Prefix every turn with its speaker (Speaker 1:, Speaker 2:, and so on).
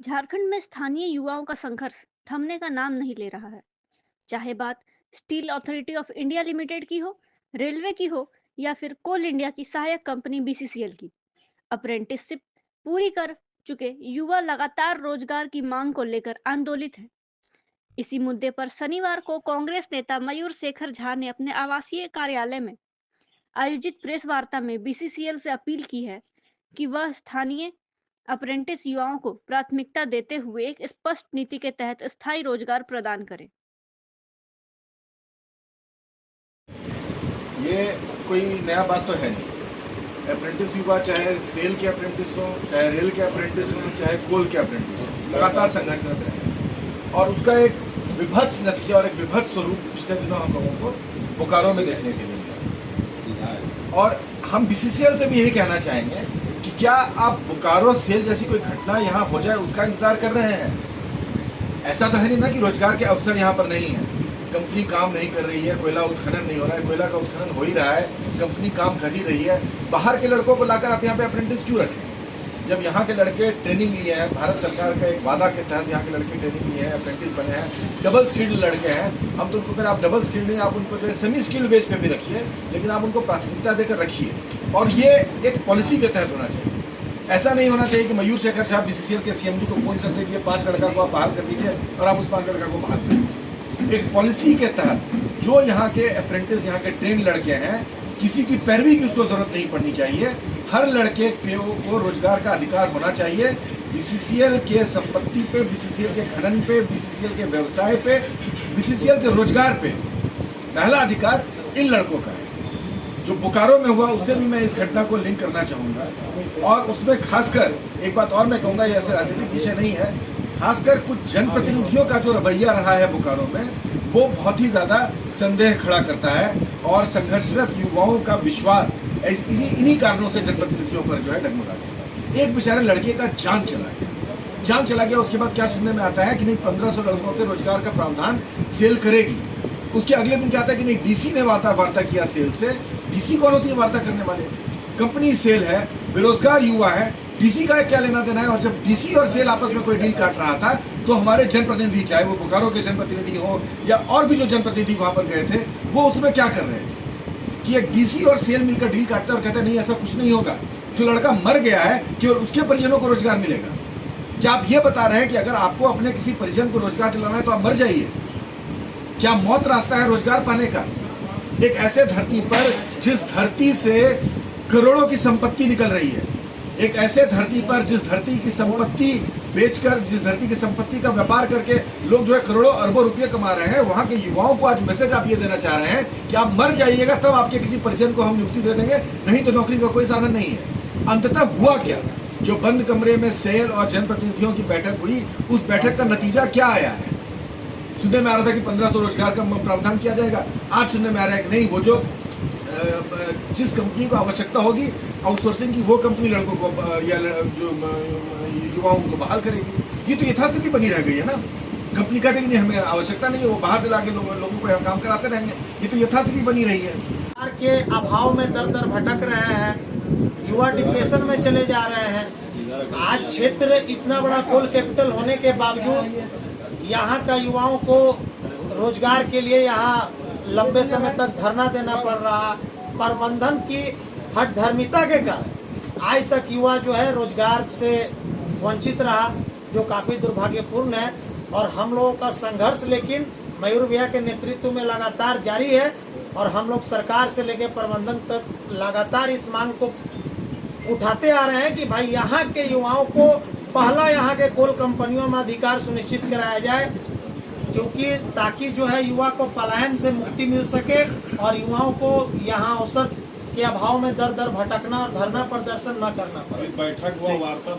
Speaker 1: झारखंड में स्थानीय युवाओं का संघर्ष थमने का नाम नहीं ले रहा है। चाहे बात steel authority of India limited की हो, रेलवे की हो या फिर कोल इंडिया की सहायक कंपनी बीसीसीएल की। अप्रेंटिसशिप पूरी कर चुके युवा लगातार रोजगार की मांग को लेकर आंदोलित हैं। इसी मुद्दे पर शनिवार को कांग्रेस नेता मयूर शेखर झा ने अपने आवासीय कार्यालय में आयोजित प्रेस वार्ता में बीसीसीएल से अपील की है कि वह स्थानीय अप्रेंटिस युवाओं को प्राथमिकता देते हुए एक स्पष्ट नीति के तहत स्थायी रोजगार प्रदान करें।
Speaker 2: ये कोई नया बात तो है नहीं। अप्रेंटिस युवा चाहे सेल के अप्रेंटिस हो, चाहे रेल के अप्रेंटिस हो, चाहे कोल के अप्रेंटिस हो, लगातार संघर्षरत रहे हैं। और उसका एक विभत्स नतीजा और एक विभत्स स्वरूप पिछले दिनों हम लोगों को बोकारो में देखने के लिए मिला। और हम बीसीसीएल से भी यही कहना चाहेंगे कि क्या आप बोकारो सेल जैसी कोई घटना यहाँ हो जाए उसका इंतजार कर रहे हैं? ऐसा तो है नहीं ना कि रोजगार के अवसर यहाँ पर नहीं है। कंपनी काम नहीं कर रही है, कोयला उत्खनन नहीं हो रहा है, कोयला का उत्खनन हो ही रहा है, कंपनी काम कर ही रही है। बाहर के लड़कों को लाकर आप यहाँ पे अप्रेंटिस क्यों रखें? जब यहाँ के लड़के ट्रेनिंग लिए हैं, भारत सरकार का एक वादा के तहत यहाँ के लड़के ट्रेनिंग लिए हैं, अप्रेंटिस बने हैं, डबल स्किल्ड लड़के हैं। हम तो उनको, अगर आप डबल स्किल्ड नहीं, आप उनको जो है सेमी स्किल्ड वेज पे भी रखिए, लेकिन आप उनको प्राथमिकता देकर रखिए। और ये एक पॉलिसी के तहत होना चाहिए। ऐसा नहीं होना चाहिए कि मयूर शेखर साहब बीसीसीएल के सीएमडी को फोन करते कि ये 5 लड़का को आप बहाल कर दीजिए और आप उस 5 लड़का को बहाल कर दीजिए। एक पॉलिसी के तहत जो यहाँ के अप्रेंटिस, यहाँ के ट्रेन लड़के हैं, किसी की पैरवी की उसको जरूरत नहीं पड़नी चाहिए। हर लड़के को रोजगार का अधिकार होना चाहिए। बीसीसीएल के संपत्ति पे, बीसीसीएल के खनन पे, बीसीसीएल के व्यवसाय पे, बीसीसीएल के रोजगार पे पहला अधिकार इन लड़कों का है। जो बोकारो में हुआ उससे भी मैं इस घटना को लिंक करना चाहूँगा। और उसमें खासकर एक बात और मैं कहूँगा, ये ऐसे राजनीतिक विषय नहीं है, खासकर कुछ जनप्रतिनिधियों का जो रवैया रहा है बोकारो में, वो बहुत ही ज़्यादा संदेह खड़ा करता है। और संघर्षरत युवाओं का विश्वास इन्हीं कारणों से जनप्रतिनिधियों पर जो है डगमगाता है। एक बेचारे लड़के का जान चला गया। उसके बाद क्या सुनने में आता है कि नहीं, 1500 लड़कों के रोजगार का प्रावधान सेल करेगी। उसके अगले दिन क्या आता है कि नहीं, डीसी ने वार्ता किया सेल से। डीसी कौन होती है वार्ता करने वाले? कंपनी सेल है, बेरोजगार युवा है, डीसी का क्या लेना देना है? और जब डीसी और सेल आपस में कोई डील काट रहा था तो हमारे जनप्रतिनिधि, चाहे वो बोकारो के जनप्रतिनिधि हो या और भी जो जनप्रतिनिधि वहां पर गए थे, वो उसमें क्या कर रहे थे कि एक डीसी और सेल मिलकर डील काटते और कहते नहीं, ऐसा कुछ नहीं होगा। जो लड़का मर गया है केवल उसके परिजनों को रोजगार मिलेगा। क्या आप ये बता रहे हैं कि अगर आपको अपने किसी परिजन को रोजगार दिलाना है तो आप मर जाइए? क्या मौत रास्ता है रोजगार पाने का? एक ऐसे धरती पर, जिस धरती से करोड़ों की संपत्ति निकल रही है, एक ऐसे धरती पर जिस धरती की संपत्ति बेचकर, जिस धरती की संपत्ति का व्यापार करके लोग जो है करोड़ों अरबों रुपये कमा रहे हैं, वहां के युवाओं को आज मैसेज आप ये देना चाह रहे हैं कि आप मर जाइएगा तब आपके किसी परिजन को हम नियुक्ति दे देंगे, नहीं तो नौकरी का कोई साधन नहीं है। अंततः हुआ क्या? जो बंद कमरे में सेल और जनप्रतिनिधियों की बैठक हुई, उस बैठक का नतीजा क्या आया है? सुनने में आ रहा था कि 1500 रोजगार का प्रावधान किया जाएगा। आज सुनने में आ रहा है कि नहीं, वो जो जिस कंपनी को आवश्यकता होगी आउटसोर्सिंग की, वो कंपनी लड़कों को या जो युवाओं को बहाल करेगी। ये तो यथास्थिति बनी रह गई है ना। कंपनी कहते नहीं, हमें आवश्यकता नहीं है, वो बाहर से लाके लोगों को यहाँ काम कराते रहेंगे। ये तो यथास्थिति बनी रही है।
Speaker 3: सरकार के अभाव में दर दर भटक रहे हैं, युवा डिप्रेशन में चले जा रहे हैं। आज क्षेत्र इतना बड़ा कोल कैपिटल होने के बावजूद यहाँ का युवाओं को रोजगार के लिए यहाँ लंबे समय तक धरना देना पड़ रहा। प्रबंधन की हठधर्मिता के कारण आज तक युवा जो है रोजगार से वंचित रहा, जो काफ़ी दुर्भाग्यपूर्ण है। और हम लोगों का संघर्ष लेकिन मयूर भैया के नेतृत्व में लगातार जारी है। और हम लोग सरकार से लेकर प्रबंधन तक लगातार इस मांग को उठाते आ रहे हैं कि भाई यहाँ के युवाओं को पहला यहाँ के कोल कंपनियों में अधिकार सुनिश्चित कराया जाए, क्योंकि ताकि जो है युवा को पलायन से मुक्ति मिल सके और युवाओं को यहाँ अवसर के अभाव में दर दर भटकना और धरना प्रदर्शन न करना पड़े।
Speaker 4: बैठक हुआ, वार्ता में